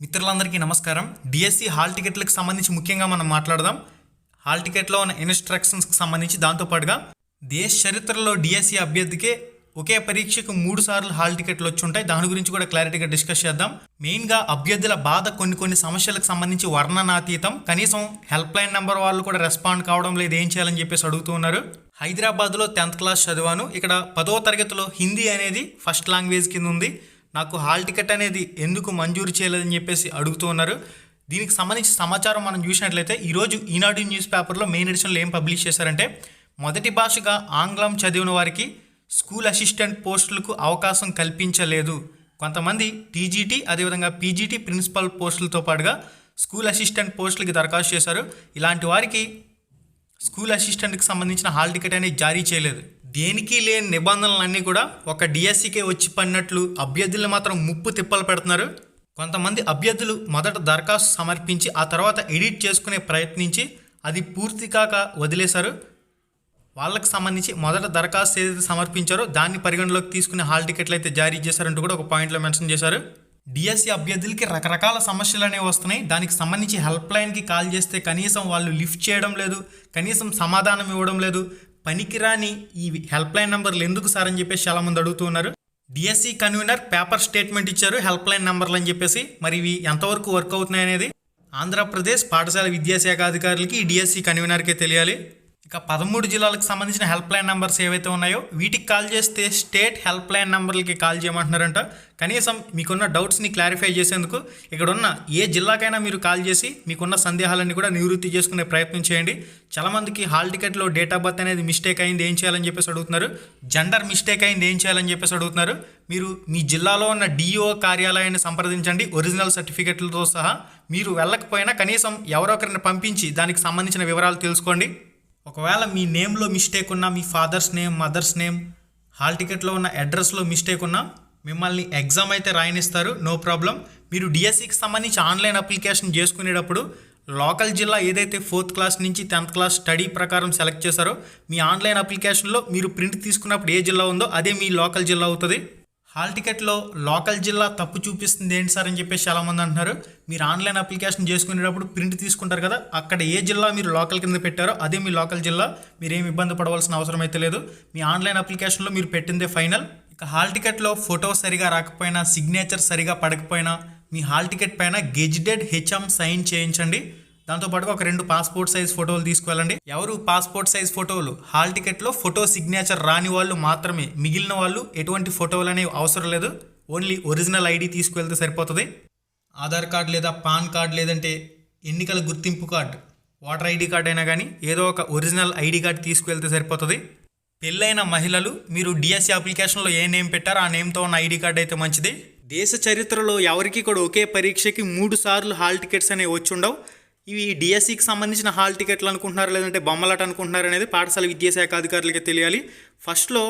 మిత్రులందరికీ నమస్కారం. DSC hall టికెట్లకు సంబంధించి ముఖ్యంగా మనం మాట్లాడదాం. హాల్ టికెట్లో ఉన్న ఇన్స్ట్రక్షన్స్కి సంబంధించి దాంతోపాటుగా దేశ చరిత్రలో డిఎస్సి అభ్యర్థికే ఒకే పరీక్షకు 3 సార్లు హాల్ టికెట్లు వచ్చి ఉంటాయి. దాని గురించి కూడా క్లారిటీగా డిస్కస్ చేద్దాం. మెయిన్గా అభ్యర్థుల బాధ కొన్ని సమస్యలకు సంబంధించి వర్ణనాతీతం. కనీసం హెల్ప్ లైన్ నెంబర్ వాళ్ళు కూడా రెస్పాండ్ కావడం లేదు, ఏం చేయాలని చెప్పేసి అడుగుతూ ఉన్నారు. హైదరాబాద్లో 10th క్లాస్ చదివాను. ఇక్కడ 10వ తరగతిలో హిందీ అనేది ఫస్ట్ లాంగ్వేజ్ కింద ఉంది. నాకు హాల్ టికెట్ అనేది ఎందుకు మంజూరు చేయలేదని చెప్పేసి అడుగుతూ ఉన్నారు. దీనికి సంబంధించి సమాచారం మనం చూసినట్లయితే ఈరోజు ఈనాడు న్యూస్ పేపర్లో మెయిన్ ఎడిషన్లో ఏం పబ్లిష్ చేశారంటే, మొదటి భాషగా ఆంగ్లం చదివిన వారికి స్కూల్ అసిస్టెంట్ పోస్టులకు అవకాశం కల్పించలేదు. కొంతమంది టీజీటీ అదేవిధంగా పీజీటీ ప్రిన్సిపల్ పోస్టులతో పాటుగా స్కూల్ అసిస్టెంట్ పోస్టులకి దరఖాస్తు చేశారు. ఇలాంటి వారికి స్కూల్ అసిస్టెంట్కి సంబంధించిన హాల్ టికెట్ అనేది జారీ చేయలేదు. దేనికి లేని నిబంధనలన్నీ కూడా ఒక డిఎస్సికే వచ్చి పడినట్లు అభ్యర్థులను మాత్రం ముప్పు తిప్పలు పెడుతున్నారు. కొంతమంది అభ్యర్థులు మొదట దరఖాస్తు సమర్పించి ఆ తర్వాత ఎడిట్ చేసుకునే ప్రయత్నించి అది పూర్తి కాక వదిలేశారు. వాళ్ళకి సంబంధించి మొదట దరఖాస్తు ఏదైతే సమర్పించారో దాన్ని పరిగణలోకి తీసుకునే హాల్ టికెట్లు అయితే జారీ చేశారంటూ కూడా ఒక పాయింట్లో మెన్షన్ చేశారు. డిఎస్సి అభ్యర్థులకి రకరకాల సమస్యలు అనేవి వస్తున్నాయి. దానికి సంబంధించి హెల్ప్ లైన్కి కాల్ చేస్తే కనీసం వాళ్ళు లిఫ్ట్ చేయడం లేదు, కనీసం సమాధానం ఇవ్వడం లేదు. పనికిరాని ఈ హెల్ప్ లైన్ నెంబర్లు ఎందుకు సార్ అని చెప్పేసి చాలామంది అడుగుతూ ఉన్నారు. డిఎస్సి కన్వీనర్ పేపర్ స్టేట్మెంట్ ఇచ్చారు హెల్ప్ లైన్ నెంబర్లు అని చెప్పేసి. మరి ఇవి ఎంతవరకు వర్క్ అవుతున్నాయి అనేది ఆంధ్రప్రదేశ్ పాఠశాల విద్యాశాఖ అధికారులకి ఈ డిఎస్సి కన్వీనర్కే తెలియాలి. ఇక 13 జిల్లాలకు సంబంధించిన హెల్ప్ లైన్ నెంబర్స్ ఏవైతే ఉన్నాయో వీటికి కాల్ చేస్తే స్టేట్ హెల్ప్ లైన్ నెంబర్లకి కాల్ చేయమంటున్నారంట. కనీసం మీకున్న డౌట్స్ని క్లారిఫై చేసేందుకు ఇక్కడ ఉన్న ఏ జిల్లాకైనా మీరు కాల్ చేసి మీకున్న సందేహాలన్నీ కూడా నివృత్తి చేసుకునే ప్రయత్నం చేయండి. చాలామందికి హాల్ టికెట్లో డేట్ ఆఫ్ బర్త్ అనేది మిస్టేక్ అయింది, ఏం చేయాలని చెప్పేసి అడుగుతున్నారు. జెండర్ మిస్టేక్ అయింది, ఏం చేయాలని చెప్పేసి అడుగుతున్నారు. మీరు మీ జిల్లాలో ఉన్న డిఓ కార్యాలయాన్ని సంప్రదించండి ఒరిజినల్ సర్టిఫికెట్లతో సహా. మీరు వెళ్ళకపోయినా కనీసం ఎవరొకరిని పంపించి దానికి సంబంధించిన వివరాలు తెలుసుకోండి. ఒకవేళ మీ నేమ్లో మిస్టేక్ ఉన్నా, మీ father's name, mother's name, hall టికెట్లో ఉన్న అడ్రస్లో మిస్టేక్ ఉన్నా మిమ్మల్ని ఎగ్జామ్ అయితే రాయనిస్తారు, నో ప్రాబ్లం. మీరు డిఎస్సికి సంబంధించి ఆన్లైన్ అప్లికేషన్ చేసుకునేటప్పుడు లోకల్ జిల్లా ఏదైతే 4th క్లాస్ నుంచి 10th క్లాస్ స్టడీ ప్రకారం సెలెక్ట్ చేశారో మీ ఆన్లైన్ అప్లికేషన్లో మీరు ప్రింట్ తీసుకున్నప్పుడు ఏ జిల్లా ఉందో అదే మీ లోకల్ జిల్లా అవుతుంది. హాల్ టికెట్లో లోకల్ జిల్లా తప్పు చూపిస్తుంది ఏంటి సార్ అని చెప్పేసి చాలామంది అంటున్నారు. మీరు ఆన్లైన్ అప్లికేషన్ చేసుకునేటప్పుడు ప్రింట్ తీసుకుంటారు కదా, అక్కడ ఏ జిల్లా మీరు లోకల్ కింద పెట్టారో అదే మీ లోకల్ జిల్లా. మీరేమి ఇబ్బంది పడవలసిన అవసరం అయితే లేదు. మీ ఆన్లైన్ అప్లికేషన్లో మీరు పెట్టిందే ఫైనల్. ఇక హాల్ టికెట్లో ఫోటో సరిగా రాకపోయినా, సిగ్నేచర్ సరిగా పడకపోయినా మీ హాల్ టికెట్ పైన గెజిటెడ్ హెచ్ఎం సైన్ చేయించండి. దాంతోపాటుగా ఒక 2 పాస్పోర్ట్ సైజ్ ఫోటోలు తీసుకువెళ్ళండి. ఎవరు పాస్పోర్ట్ సైజ్ ఫోటోలు హాల్ టికెట్లో ఫోటో సిగ్నేచర్ రాని వాళ్ళు మాత్రమే, మిగిలిన వాళ్ళు ఎటువంటి ఫోటోలు అనేవి అవసరం లేదు. ఓన్లీ ఒరిజినల్ ఐడి తీసుకువెళ్తే సరిపోతుంది. ఆధార్ కార్డు లేదా పాన్ కార్డు లేదంటే ఎన్నికల గుర్తింపు కార్డు, ఓటర్ ఐడి కార్డు అయినా కానీ ఏదో ఒక ఒరిజినల్ ఐడి కార్డు తీసుకువెళ్తే సరిపోతుంది. పెళ్ళైన మహిళలు మీరు డిఎస్సి అప్లికేషన్లో ఏ నేమ్ పెట్టారో ఆ నేమ్తో ఉన్న ఐడి కార్డు అయితే మంచిది. దేశ చరిత్రలో ఎవరికి కూడా ఒకే పరీక్షకి 3 సార్లు హాల్ టికెట్స్ అనేవి వచ్చి ఉండవు. ఇవి డిఎస్సికి సంబంధించిన హాల్ టికెట్లు అనుకుంటున్నారు లేదంటే బొమ్మలాట అనుకుంటున్నారు అనేది పాఠశాల విద్యాశాఖ అధికారులకి తెలియాలి. ఫస్ట్లో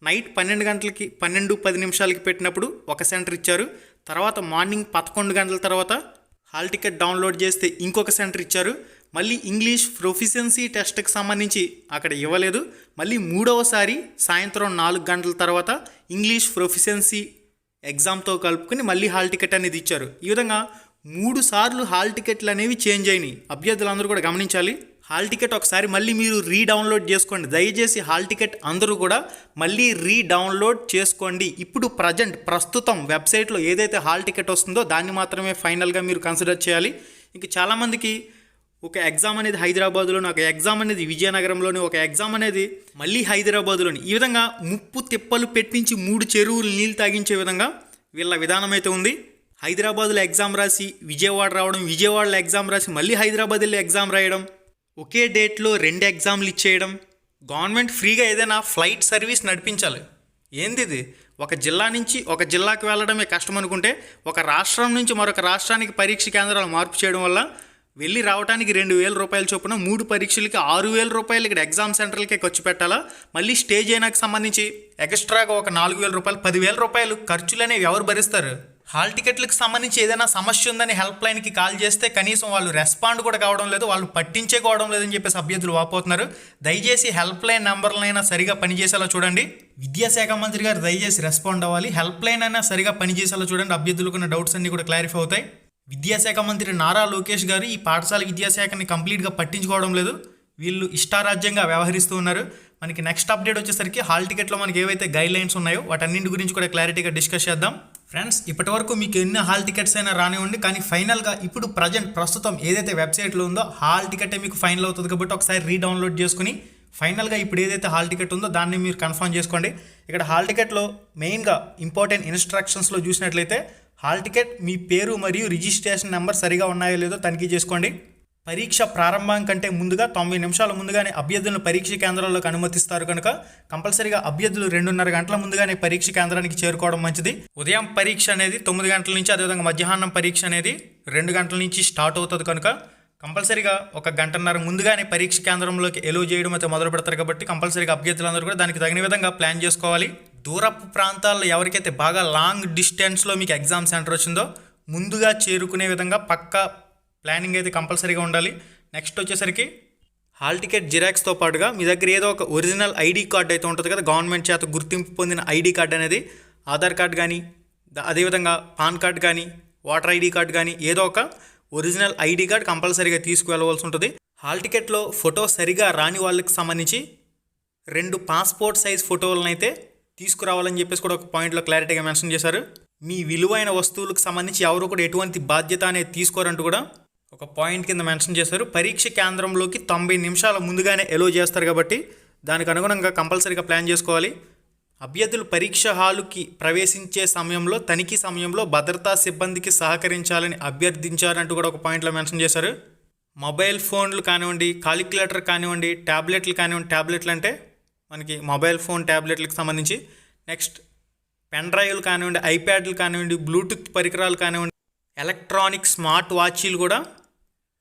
నైట్ 12 గంటలకి 12:10 పెట్టినప్పుడు ఒక సెంటర్ ఇచ్చారు. తర్వాత మార్నింగ్ 11 గంటల తర్వాత హాల్ టికెట్ డౌన్లోడ్ చేస్తే ఇంకొక సెంటర్ ఇచ్చారు. మళ్ళీ ఇంగ్లీష్ ప్రొఫిషియన్సీ టెస్ట్కి సంబంధించి అక్కడ ఇవ్వలేదు. మళ్ళీ 3వసారి సాయంత్రం 4 గంటల తర్వాత ఇంగ్లీష్ ప్రొఫిషియన్సీ ఎగ్జామ్తో కలుపుకొని మళ్ళీ హాల్ టికెట్ అనేది ఇచ్చారు. ఈ విధంగా 3 సార్లు హాల్ టికెట్లు అనేవి చేంజ్ అయినాయి. అభ్యర్థులందరూ కూడా గమనించాలి. హాల్ టికెట్ ఒకసారి మళ్ళీ మీరు రీడౌన్లోడ్ చేసుకోండి. దయచేసి హాల్ టికెట్ అందరూ కూడా మళ్ళీ రీడౌన్లోడ్ చేసుకోండి. ఇప్పుడు ప్రస్తుతం వెబ్సైట్లో ఏదైతే హాల్ టికెట్ వస్తుందో దాన్ని మాత్రమే ఫైనల్గా మీరు కన్సిడర్ చేయాలి. ఇంక చాలామందికి ఒక ఎగ్జామ్ అనేది హైదరాబాద్లోని, ఒక ఎగ్జామ్ అనేది విజయనగరంలోని, ఒక ఎగ్జామ్ అనేది మళ్ళీ హైదరాబాద్లోని, ఈ విధంగా ముప్పు తిప్పలు పెట్టించి 3 చెరువులు నీళ్ళు తాగించే విధంగా వీళ్ళ విధానం అయితే ఉంది. హైదరాబాద్లో ఎగ్జామ్ రాసి విజయవాడ రావడం, విజయవాడలో ఎగ్జామ్ రాసి మళ్ళీ హైదరాబాద్ వెళ్ళి ఎగ్జామ్ రాయడం, ఒకే డేట్లో 2 ఎగ్జామ్లు ఇచ్చేయడం. గవర్నమెంట్ ఫ్రీగా ఏదైనా ఫ్లైట్ సర్వీస్ నడిపించాలి. ఏంది ఇది? ఒక జిల్లా నుంచి ఒక జిల్లాకు వెళ్ళడమే కష్టం అనుకుంటే ఒక రాష్ట్రం నుంచి మరొక రాష్ట్రానికి పరీక్ష కేంద్రాలు మార్పు చేయడం వల్ల వెళ్ళి రావడానికి 2,000 రూపాయల చొప్పున 3 పరీక్షలకి 6,000 రూపాయలు ఇక్కడ ఎగ్జామ్ సెంటర్లకే ఖర్చు పెట్టాలా? మళ్ళీ స్టేజ్ అయినాకి సంబంధించి ఎక్స్ట్రాగా ఒక 4,000 రూపాయలు, 10,000 రూపాయలు ఖర్చులు అనేవి ఎవరు భరిస్తారు? హాల్ టికెట్లకు సంబంధించి ఏదైనా సమస్య ఉందని హెల్ప్ లైన్కి కాల్ చేస్తే కనీసం వాళ్ళు రెస్పాండ్ కూడా కావడం లేదు, వాళ్ళు పట్టించేకోవడం లేదని చెప్పేసి అభ్యర్థులు వాపోతున్నారు. దయచేసి హెల్ప్ లైన్ నెంబర్లైనా సరిగా పనిచేసేలా చూడండి. విద్యాశాఖ మంత్రి గారు దయచేసి రెస్పాండ్ అవ్వాలి. హెల్ప్ లైన్ అయినా సరిగా పనిచేసేలా చూడండి. అభ్యర్థులకు ఉన్న డౌట్స్ అన్ని కూడా క్లారిఫై అవుతాయి. విద్యాశాఖ మంత్రి నారా లోకేష్ గారు ఈ పాఠశాల విద్యాశాఖని కంప్లీట్గా పట్టించుకోవడం లేదు. వీళ్ళు ఇష్టారాజ్యంగా వ్యవహరిస్తూ ఉన్నారు. మనకి నెక్స్ట్ అప్డేట్ వచ్చేసరికి హాల్ టికెట్లో మనకి ఏవైతే గైడ్ లైన్స్ ఉన్నాయో వాటన్నింటి గురించి కూడా క్లారిటీగా డిస్కస్ చేద్దాం. ఫ్రెండ్స్, ఇప్పటివరకు మీకు ఎన్ని హాల్ టికెట్స్ అయినా రానివ్వండి, కానీ ఫైనల్గా ఇప్పుడు ప్రస్తుతం ఏదైతే వెబ్సైట్లో ఉందో హాల్ టికెటే మీకు ఫైనల్ అవుతుంది కాబట్టి ఒకసారి రీడౌన్లోడ్ చేసుకుని ఫైనల్గా ఇప్పుడు ఏదైతే హాల్ టికెట్ ఉందో దాన్ని మీరు కన్ఫర్మ్ చేసుకోండి. ఇక్కడ హాల్ టికెట్లో మెయిన్గా ఇంపార్టెంట్ ఇన్స్ట్రక్షన్స్లో చూసినట్లయితే హాల్ టికెట్ మీ పేరు మరియు రిజిస్ట్రేషన్ నెంబర్ సరిగా ఉన్నాయో లేదో తనిఖీ చేసుకోండి. పరీక్ష ప్రారంభం కంటే ముందుగా 90 నిమిషాల ముందుగానే అభ్యర్థులను పరీక్ష కేంద్రాల్లోకి అనుమతిస్తారు కనుక కంపల్సరీగా అభ్యర్థులు 2:30 గంటల ముందుగానే పరీక్ష కేంద్రానికి చేరుకోవడం మంచిది. ఉదయం పరీక్ష అనేది 9 గంటల నుంచి, అదేవిధంగా మధ్యాహ్నం పరీక్ష అనేది 2 గంటల నుంచి స్టార్ట్ అవుతుంది కనుక కంపల్సరీగా 1 గంటన్నర ముందుగానే పరీక్ష కేంద్రంలోకి ఎలో చేయడం అయితే మొదలు పెడతారు కాబట్టి కంపల్సరీగా అభ్యర్థులందరూ కూడా దానికి తగిన విధంగా ప్లాన్ చేసుకోవాలి. దూరపు ప్రాంతాల్లో ఎవరికైతే బాగా లాంగ్ డిస్టెన్స్లో మీకు ఎగ్జామ్ సెంటర్ వచ్చిందో ముందుగా చేరుకునే విధంగా పక్కా ప్లానింగ్ అయితే కంపల్సరీగా ఉండాలి. నెక్స్ట్ వచ్చేసరికి హాల్ టికెట్ జిరాక్స్తో పాటుగా మీ దగ్గర ఏదో ఒక ఒరిజినల్ ఐడి కార్డ్ అయితే ఉంటుంది కదా, గవర్నమెంట్ చేత గుర్తింపు పొందిన ఐడి కార్డ్ అనేది, ఆధార్ కార్డ్ కానీ అదేవిధంగా పాన్ కార్డ్ కానీ ఓటర్ ఐడి కార్డ్ కానీ ఏదో ఒక ఒరిజినల్ ఐడి కార్డ్ కంపల్సరీగా తీసుకువెళ్ళవలసి ఉంటుంది. హాల్ టికెట్లో ఫోటో సరిగా రాని వాళ్ళకి సంబంధించి 2 పాస్పోర్ట్ సైజ్ ఫోటోలను అయితే తీసుకురావాలని చెప్పేసి కూడా ఒక పాయింట్లో క్లారిటీగా మెన్షన్ చేశారు. మీ విలువైన వస్తువులకు సంబంధించి ఎవరు కూడా ఎటువంటి బాధ్యత అనేది తీసుకోరంటూ కూడా ఒక పాయింట్ కింద మెన్షన్ చేశారు. పరీక్ష కేంద్రంలోకి 90 నిమిషాల ముందుగానే ఎలో చేస్తారు కాబట్టి దానికి అనుగుణంగా కంపల్సరీగా ప్లాన్ చేసుకోవాలి. అభ్యర్థులు పరీక్ష హాలుకి ప్రవేశించే సమయంలో తనిఖీ సమయంలో భద్రతా సిబ్బందికి సహకరించాలని అభ్యర్థించారంటూ కూడా ఒక పాయింట్లో మెన్షన్ చేశారు. మొబైల్ ఫోన్లు కానివ్వండి, కాలిక్యులేటర్ కానివ్వండి, ట్యాబ్లెట్లు కానివ్వండి, ట్యాబ్లెట్లు అంటే మనకి మొబైల్ ఫోన్ ట్యాబ్లెట్లకు సంబంధించి, నెక్స్ట్ పెన్ డ్రైవ్లు కానివ్వండి, ఐప్యాడ్లు కానివ్వండి, బ్లూటూత్ పరికరాలు కానివ్వండి, ఎలక్ట్రానిక్ స్మార్ట్ వాచీలు కూడా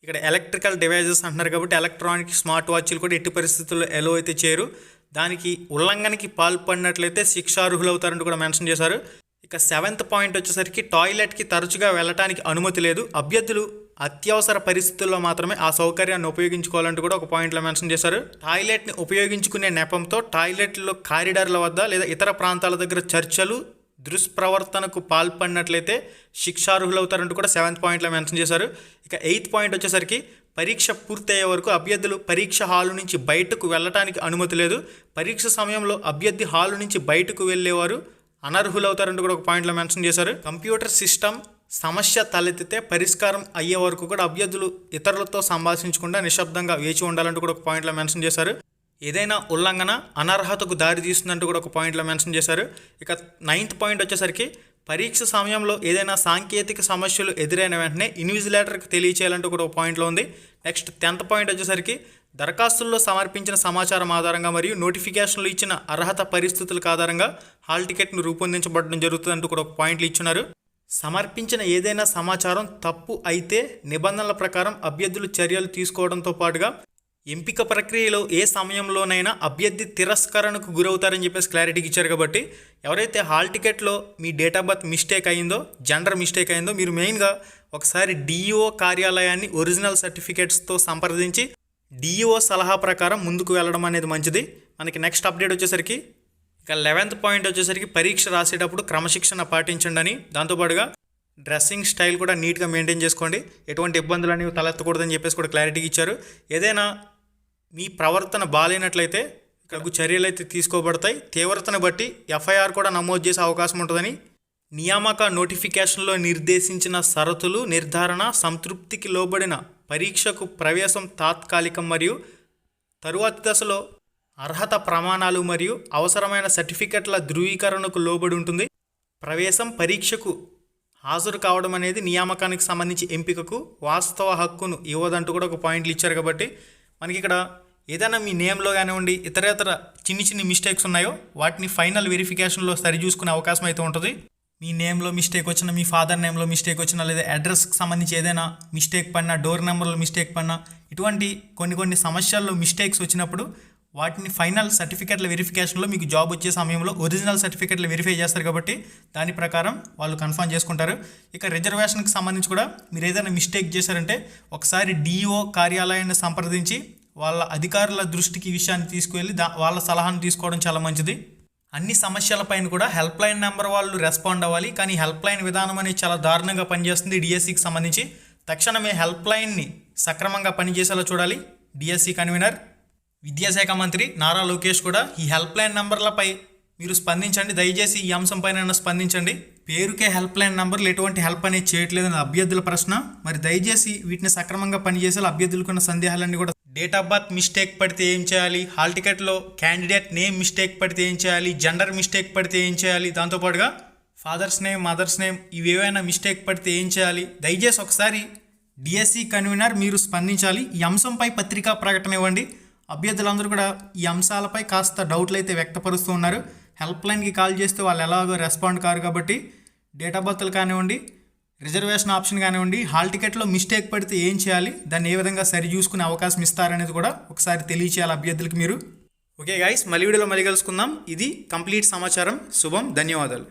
ఇక్కడ ఎలక్ట్రికల్ డివైజెస్ అంటున్నారు కాబట్టి ఎలక్ట్రానిక్ స్మార్ట్ వాచీలు కూడా ఎట్టి పరిస్థితుల్లో ఎలో అయితే చేయరు. దానికి ఉల్లంఘనకి పాల్పడినట్లయితే శిక్షార్హులు అవుతారంటూ కూడా మెన్షన్ చేశారు. ఇక 7th పాయింట్ వచ్చేసరికి టాయిలెట్కి తరచుగా వెళ్ళటానికి అనుమతి లేదు. అభ్యర్థులు అత్యవసర పరిస్థితుల్లో మాత్రమే ఆ సౌకర్యాన్ని ఉపయోగించుకోవాలంటూ కూడా ఒక పాయింట్లో మెన్షన్ చేశారు. టాయిలెట్ని ఉపయోగించుకునే నెపంతో టాయిలెట్లో కారిడార్ల వద్ద లేదా ఇతర ప్రాంతాల దగ్గర చర్చలు, దుష్ప్రవర్తనకు పాల్పడినట్లయితే శిక్షార్హులవుతారంటూ కూడా 7th పాయింట్లో మెన్షన్ చేశారు. ఇక 8th పాయింట్ వచ్చేసరికి పరీక్ష పూర్తయ్యే వరకు అభ్యర్థులు పరీక్ష హాలు నుంచి బయటకు వెళ్ళటానికి అనుమతి లేదు. పరీక్ష సమయంలో అభ్యర్థి హాలు నుంచి బయటకు వెళ్ళేవారు అనర్హులవుతారంటూ కూడా ఒక పాయింట్లో మెన్షన్ చేశారు. కంప్యూటర్ సిస్టమ్ సమస్య తలెత్తితే పరిష్కారం అయ్యే వరకు కూడా అభ్యర్థులు ఇతరులతో సంభాషించకుండా నిశ్శబ్దంగా వేచి ఉండాలంటూ కూడా ఒక పాయింట్లో మెన్షన్ చేశారు. ఏదైనా ఉల్లంఘన అనర్హతకు దారి తీస్తుందంటూ కూడా ఒక పాయింట్లో మెన్షన్ చేశారు. ఇక 9th పాయింట్ వచ్చేసరికి పరీక్ష సమయంలో ఏదైనా సాంకేతిక సమస్యలు ఎదురైన వెంటనే ఇన్విజిలేటర్కి తెలియచేయాలంటూ కూడా ఒక పాయింట్లో ఉంది. నెక్స్ట్ 10th పాయింట్ వచ్చేసరికి దరఖాస్తుల్లో సమర్పించిన సమాచారం ఆధారంగా మరియు నోటిఫికేషన్లు ఇచ్చిన అర్హత పరిస్థితులకు ఆధారంగా హాల్ టికెట్ను రూపొందించబడడం జరుగుతుందంటూ కూడా ఒక పాయింట్లు ఇచ్చున్నారు. సమర్పించిన ఏదైనా సమాచారం తప్పు అయితే నిబంధనల ప్రకారం అభ్యర్థులు చర్యలు తీసుకోవడంతో పాటుగా ఎంపిక ప్రక్రియలో ఏ సమయంలోనైనా అభ్యర్థి తిరస్కరణకు గురవుతారని చెప్పేసి క్లారిటీకి ఇచ్చారు. కాబట్టి ఎవరైతే హాల్ టికెట్లో మీ డేట్ ఆఫ్ బర్త్ మిస్టేక్ అయిందో, జెండర్ మిస్టేక్ అయిందో, మీరు మెయిన్గా ఒకసారి డిఈఓ కార్యాలయాన్ని ఒరిజినల్ సర్టిఫికేట్స్తో సంప్రదించి డిఈఓ సలహా ప్రకారం ముందుకు వెళ్ళడం అనేది మంచిది. మనకి నెక్స్ట్ అప్డేట్ వచ్చేసరికి ఇక 11th పాయింట్ వచ్చేసరికి పరీక్ష రాసేటప్పుడు క్రమశిక్షణ పాటించండి అని, దాంతోపాటుగా డ్రెస్సింగ్ స్టైల్ కూడా నీట్గా మెయింటైన్ చేసుకోండి, ఎటువంటి ఇబ్బందులు అనేవి తలెత్తకూడదని చెప్పేసి కూడా క్లారిటీకి ఇచ్చారు. ఏదైనా మీ ప్రవర్తన బాగాలేనట్లయితే ఇక్కడ చర్యలు అయితే తీసుకోబడతాయి. తీవ్రతను బట్టి ఎఫ్ఐఆర్ కూడా నమోదు చేసే అవకాశం ఉంటుందని, నియామక నోటిఫికేషన్లో నిర్దేశించిన షరతులు నిర్ధారణ సంతృప్తికి లోబడిన పరీక్షకు ప్రవేశం తాత్కాలికం మరియు తరువాతి దశలో అర్హత ప్రమాణాలు మరియు అవసరమైన సర్టిఫికెట్ల ధృవీకరణకు లోబడి ఉంటుంది. ప్రవేశం పరీక్షకు హాజరు కావడం అనేది నియామకానికి సంబంధించి ఎంపికకు వాస్తవ హక్కును ఇవ్వదంటూ కూడా ఒక పాయింట్లు ఇచ్చారు. కాబట్టి మనకి ఇక్కడ ఏదైనా మీ నేమ్లో కానివ్వండి, ఇతరేతర చిన్ని మిస్టేక్స్ ఉన్నాయో వాటిని ఫైనల్ వెరిఫికేషన్లో సరిచూసుకునే అవకాశం అయితే ఉంటుంది. మీ నేమ్లో మిస్టేక్ వచ్చినా, మీ ఫాదర్ నేమ్లో మిస్టేక్ వచ్చినా, లేదా అడ్రస్కి సంబంధించి ఏదైనా మిస్టేక్ పడినా, డోర్ నెంబర్లో మిస్టేక్ పడినా, ఇటువంటి కొన్ని సమస్యల్లో మిస్టేక్స్ వచ్చినప్పుడు వాటిని ఫైనల్ సర్టిఫికెట్ల వెరిఫికేషన్లో మీకు జాబ్ వచ్చే సమయంలో ఒరిజినల్ సర్టిఫికెట్లు వెరిఫై చేస్తారు కాబట్టి దాని ప్రకారం వాళ్ళు కన్ఫర్మ్ చేసుకుంటారు. ఇక రిజర్వేషన్కి సంబంధించి కూడా మీరు ఏదైనా మిస్టేక్ చేశారంటే ఒకసారి డిఓ కార్యాలయాన్ని సంప్రదించి వాళ్ళ అధికారుల దృష్టికి ఈ విషయాన్ని తీసుకువెళ్ళి వాళ్ళ సలహాను తీసుకోవడం చాలా మంచిది. అన్ని సమస్యలపైన కూడా హెల్ప్ లైన్ నెంబర్ వాళ్ళు రెస్పాండ్ అవ్వాలి. కానీ హెల్ప్ లైన్ విధానం అనేది చాలా దారుణంగా పనిచేస్తుంది డిఎస్సికి సంబంధించి. తక్షణమే హెల్ప్ లైన్ని సక్రమంగా పనిచేసేలా చూడాలి. డిఎస్సి కన్వీనర్ విద్యాశాఖ మంత్రి నారా లోకేష్ కూడా ఈ హెల్ప్ లైన్ నంబర్లపై మీరు స్పందించండి. దయచేసి ఈ అంశంపైన స్పందించండి. పేరుకే హెల్ప్ లైన్ నంబర్లు ఎటువంటి హెల్ప్ అనేది చేయట్లేదని అభ్యర్థుల ప్రశ్న. మరి దయచేసి వీటిని సక్రమంగా పనిచేసేలా అభ్యర్థులకున్న సందేహాలన్నీ కూడా డేట్ ఆఫ్ బర్త్ మిస్టేక్ పడితే ఏం చేయాలి, హాల్ టికెట్లో క్యాండిడేట్ నేమ్ మిస్టేక్ పడితే ఏం చేయాలి, జెండర్ మిస్టేక్ పడితే ఏం చేయాలి, దాంతోపాటుగా ఫాదర్స్ నేమ్ మదర్స్ నేమ్ ఇవేవైనా మిస్టేక్ పడితే ఏం చేయాలి, దయచేసి ఒకసారి డిఎస్సి కన్వీనర్ మీరు స్పందించాలి. ఈ అంశంపై పత్రికా ప్రకటన ఇవ్వండి. అభ్యర్థులందరూ కూడా ఈ అంశాలపై కాస్త డౌట్లు అయితే వ్యక్తపరుస్తూ ఉన్నారు. హెల్ప్ లైన్కి కాల్ చేస్తే వాళ్ళు ఎలాగో రెస్పాండ్ కారు కాబట్టి డేట్ ఆఫ్ బర్త్లు కానివ్వండి, రిజర్వేషన్ ఆప్షన్ కానివ్వండి, హాల్ టికెట్లో మిస్టేక్ పడితే ఏం చేయాలి, దాన్ని ఏ విధంగా సరి చూసుకునే అవకాశం ఇస్తారనేది కూడా ఒకసారి తెలియచేయాలి అభ్యర్థులకి మీరు. ఓకే గైస్, మళ్ళీ వీడియోలో మళ్ళీ కలుసుకుందాం. ఇది కంప్లీట్ సమాచారం. శుభం, ధన్యవాదాలు.